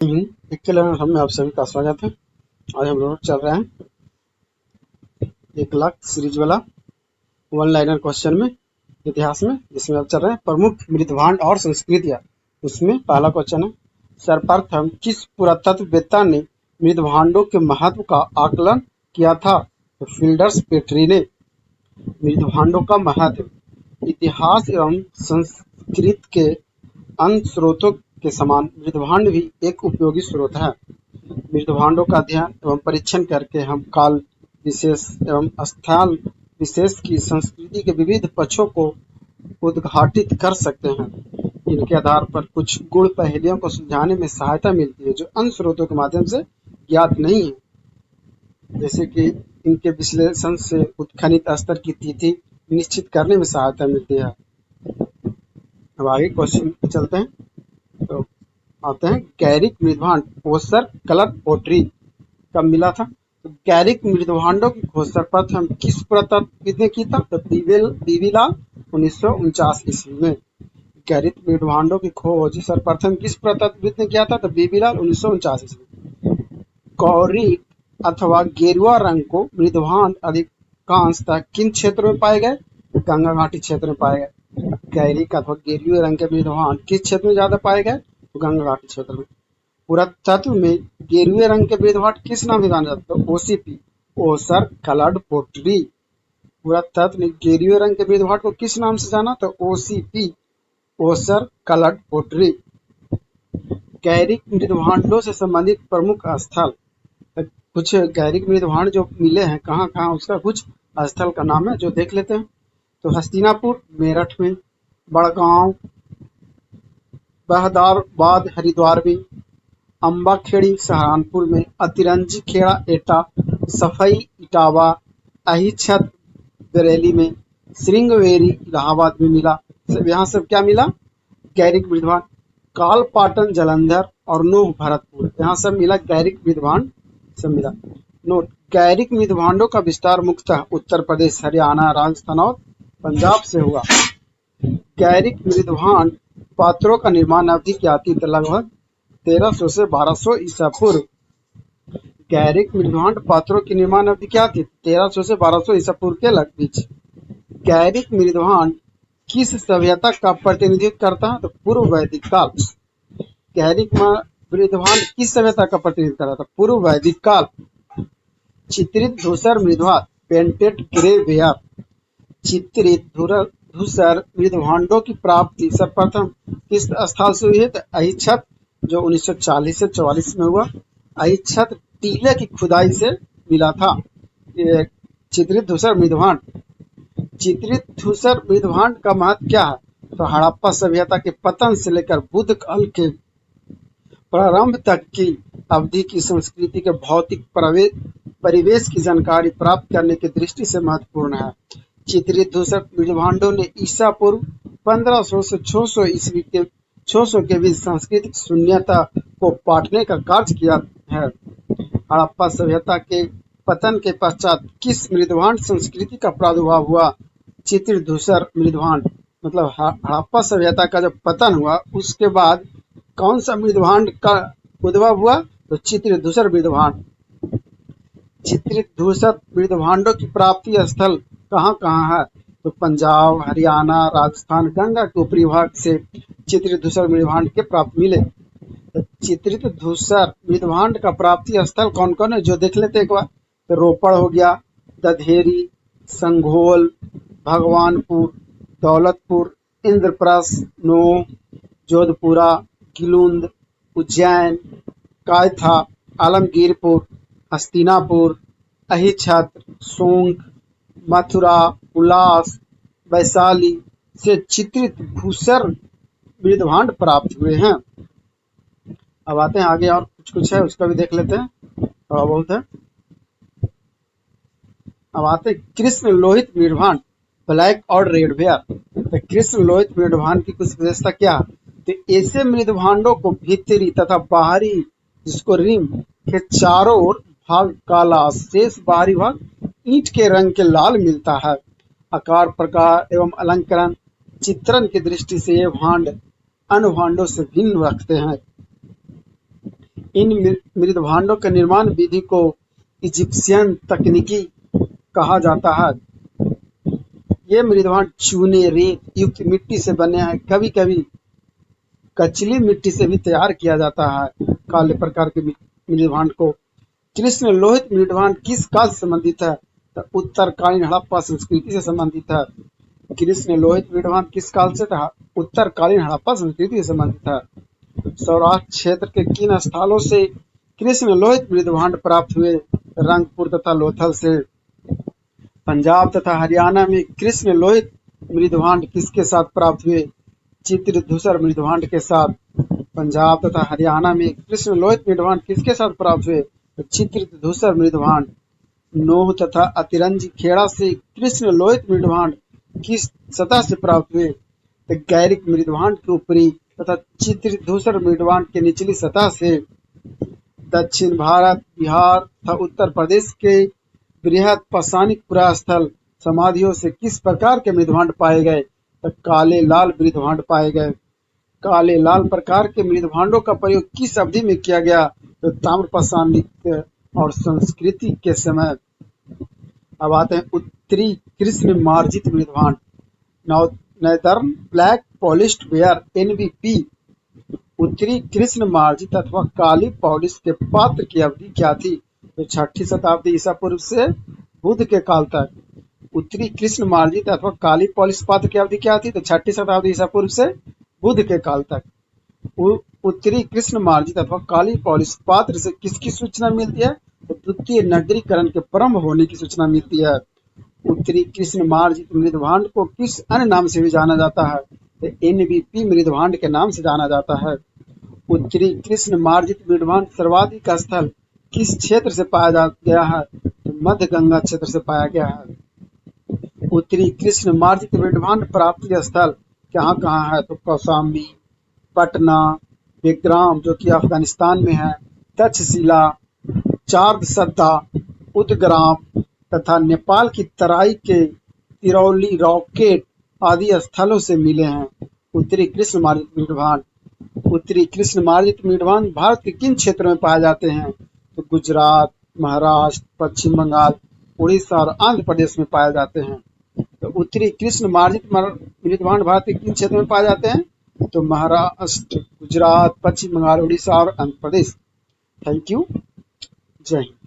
एक किलोमीटर में आप सभी का स्वागत है। आज हम लोग चल रहे हैं 1 लाख सीरीज वाला वन लाइनर क्वेश्चन में इतिहास में, जिसमें अब चल रहे हैं प्रमुख मृदभांड और संस्कृतियां। उसमें पहला क्वेश्चन है, सर्वप्रथम किस पुरातत्ववेत्ता ने मृदभांडों के महत्व का आकलन किया था? तो फिल्डर्स पेट्री ने। मृदभांडों का महत्व। इतिहास एवं संस्कृत के अन्य स्रोतों के समान मृदभांड भी एक उपयोगी स्रोत है। मृदभांडों का अध्ययन एवं परीक्षण करके हम काल विशेष एवं स्थल विशेष की संस्कृति के विविध पक्षों को उद्घाटित कर सकते हैं। इनके आधार पर कुछ गुण पहेलियों को सुलझाने में सहायता मिलती है जो अन्य स्रोतों के माध्यम से ज्ञात नहीं है, जैसे कि इनके विश्लेषण से उत्खनित स्तर की तिथि निश्चित करने में सहायता मिलती है। अब आगे क्वेश्चन पे चलते हैं। तो आते हैं, गैरिक मृदभांड ओसर कलर पोट्री कब मिला था? तो गैरिक मृदभांडों की खोज सर्वप्रथम किस पुरातत्वविद ने की था? तो बीवीलाल 1949 ईस्वी में। गैरिक मृदभांडों की खोज सर्वप्रथम किस पुरातत्वविद ने किया था? तो बीवीलाल 1949 ईस्वी। गौरिक अथवा गेरुआ रंग को मृदभांड अधिकांशतः किन क्षेत्रों में पाए गए? गंगा घाटी क्षेत्र में पाए गए। गैरिक अथवा गेरुए रंग के मृदभांड किस क्षेत्र में ज्यादा पाए गए? तो गंगा घाटी क्षेत्र में। पुरातत्व में गेरुए रंग के मृदभांड किस नाम से जाना जाता है? ओसीपी, ओसर कलर्ड पोटरी। पुरातत्व में गेरुए रंग के मृदभांड को किस नाम से जाना? तो ओसीपी, ओसर कलर्ड पोटरी। गैरिक मृदभांडों से संबंधित प्रमुख स्थल। कुछ गैरिक मृदभांड जो मिले हैं कहाँ कहाँ, उसका कुछ स्थल का नाम है जो देख लेते हैं। तो हस्तिनापुर मेरठ में, बड़गांव बहदारबाद हरिद्वार में, अम्बाखेड़ी सहारनपुर में, अतिरंजी खेड़ा एटा, सफई इटावा, अहिछत बरेली में, श्रृंगवेरी इलाहाबाद में मिला। यहाँ सब क्या मिला? गैरिक मृदभांड। कालपाटन जालंधर और नोह भरतपुर, यहाँ सब मिला गैरिक मृदभांड सब मिला। नोट, गैरिक मृदभांडों का विस्तार मुख्यतः उत्तर प्रदेश, हरियाणा, राजस्थान और पंजाब से हुआ। गैरिक मृदभांड पात्रों का निर्माण अवधि क्या थी? तो लगभग 1300 से 1200 ईसा पूर्व। गैरिक मृदभांड पात्रों की निर्माण अवधि क्या थी? 1300 से 1200 ईसा पूर्व के बीच। गैरिक मृदभांड किस सभ्यता का प्रतिनिधित्व करता है? तो पूर्व वैदिक काल। गैरिक मृदभांड किस सभ्यता का प्रतिनिधित्व करता था? पूर्व वैदिक काल। चित्रित धूसर मृदभांड, पेंटेड ग्रे वेयर। चित्रित धूसर मृदभांडों की प्राप्ति सर्वप्रथम किस स्थल से हुई है? तो अहिछत, जो 1940 से 44 में हुआ। अहिछत टीले की खुदाई से मिला था ये चित्रित धूसर मृदभांड। चित्रित धूसर मृदभांड का महत्व क्या है? तो हड़प्पा सभ्यता के पतन से लेकर बुद्ध काल के प्रारंभ तक की अवधि की संस्कृति के भौतिक परिवेश की जानकारी प्राप्त करने की दृष्टि से महत्वपूर्ण है। चित्रित धूसर मृदभांडों ने ईसा पूर्व 1500 से 600 के बीच सांस्कृतिक शून्यता को पाटने का कार्य किया है। हड़प्पा सभ्यता के पतन के पश्चात किस मृदभांड संस्कृति का प्रादुर्भाव हुआ? चित्रित धूसर मृदभांड। मतलब हड़प्पा सभ्यता का जब पतन हुआ उसके बाद कौन सा मृदभांड का उद्भव हुआ? तो चित्रित धूसर मृदभांड। चित्रित धूसर मृदभांडों की प्राप्ति स्थल कहाँ कहाँ है? तो पंजाब, हरियाणा, राजस्थान, गंगा के ऊपरी भाग से चित्रित धूसर मृदभांड के प्राप्त मिले। तो चित्रित धूसर मृदभांड का प्राप्ति स्थल कौन कौन है जो देख लेते एक बार। तो रोपड़ हो गया, दधेरी, संघोल, भगवानपुर, दौलतपुर, इंद्रप्रस्थ, नोह, जोधपुरा, किलुंद, उज्जैन, कायथा, आलमगीरपुर, हस्तिनापुर, अहिछत, सोंग, मथुरा, उल्लास, वैशाली से चित्रित धूसर मृदभांड प्राप्त हुए हैं। अब आते हैं आगे, और कुछ है उसका भी देख लेते हैं, थोड़ा बहुत है। अब आते हैं कृष्ण लोहित मृदभांड, ब्लैक और रेड वेयर। तो कृष्ण लोहित मृदभांड की कुछ विशेषता क्या है? तो ऐसे मृदभांडों को भीतरी तथा बाहरी, जिसको रिम के चारों ओर भाग काला, शेष बाहरी भाग ईंट के रंग के लाल मिलता है। आकार, प्रकार एवं अलंकरण चित्रण की दृष्टि से ये भांड अन्य भांडों से भिन्न रखते हैं। इन मृदभांडों के निर्माण विधि को इजिप्शियन तकनीकी कहा जाता है। ये मृदभांड चूने, रेत युक्त मिट्टी से बने हैं। कभी कभी कचली मिट्टी से भी तैयार किया जाता है काले प्रकार के मृदभांड को। कृष्ण लोहित मृदभांड किस काल से संबंधित है? तो उत्तरकालीन हड़प्पा संस्कृति से संबंधित है। कृष्ण लोहित मृदभांड किस काल से था? उत्तरकालीन हड़प्पा संस्कृति से संबंधित है। सौराष्ट्र क्षेत्र के किन स्थलों से कृष्ण लोहित मृदभांड प्राप्त हुए? रंगपुर तथा लोथल से। पंजाब तथा हरियाणा में कृष्ण लोहित मृदभांड किसके साथ प्राप्त हुए? चित्रधूसर मृदभांड के साथ। पंजाब तथा हरियाणा में कृष्ण लोहित मृदभांड किसके साथ प्राप्त हुए? चित्रधूसर मृदभांड। नोह तथा अतिरंजी खेड़ा से कृष्ण लोहित मृदभांड किस सतह से प्राप्त हुए? तो गैरिक मृदभांड के ऊपरी तथा चित्रधूसर मृदभांड के निचली सतह से। दक्षिण भारत, बिहार तथा उत्तर प्रदेश के बृहद पाषाणिक पुरास्थल समाधियों से किस प्रकार के मृदभांड पाए गए? तो काले लाल मृदभांड पाए गए। काले लाल प्रकार के मृदभांडों का प्रयोग किस अवधि में किया गया? तो ताम्र पाषाणिक और संस्कृति के समय। अब आते हैं उत्तरी कृष्ण मार्जित मृदभांड। Northern black polished ware (NBP). उत्तरी कृष्ण मार्जित अथवा काली पॉलिश के पात्र की अवधि क्या थी? तो 6ठी शताब्दी ईसा पूर्व से बुद्ध के काल तक। उत्तरी कृष्ण मार्जित अथवा काली पॉलिश पात्र की अवधि क्या थी? तो 6ठी शताब्दी ईसा पूर्व से बुद्ध के काल तक। उत्तरी कृष्ण मार्जित अथवा काली पॉलिश पात्र से किसकी सूचना मिलती है? तो द्वितीय नगरीकरण के प्रारंभ होने की सूचना मिलती है। उत्तरी कृष्ण मार्जित मृदभांड को किस अन्य नाम से भी जाना जाता है? तो NBP मृदभांड के नाम से जाना जाता है। उत्तरी कृष्ण मार्जित मृदभांड सर्वाधिक स्थल किस क्षेत्र से पाया गया है? तो मध्य गंगा क्षेत्र से पाया गया है। उत्तरी कृष्ण मार्जित मृदभांड प्राप्ति स्थल कहाँ कहाँ है? तो कौशाम्बी, पटना, बेग्राम जो कि अफगानिस्तान में है, तक्षशिला, चार्दसद्दा, उदग्राम तथा नेपाल की तराई के तिरौली, रॉकेट आदि स्थलों से मिले हैं उत्तरी कृष्ण मार्जित मृदभांड। उत्तरी कृष्ण मार्जित मृदभांड भारत के किन क्षेत्रों में पाए जाते हैं? तो गुजरात, महाराष्ट्र, पश्चिम बंगाल, उड़ीसा और आंध्र प्रदेश में पाए जाते हैं। तो उत्तरी कृष्ण मार्जित मृदभांड भारत के किन क्षेत्रों में पाए जाते हैं? तो महाराष्ट्र, गुजरात, पश्चिम बंगाल, उड़ीसा और आंध्र प्रदेश। Thank you. जय हिंद।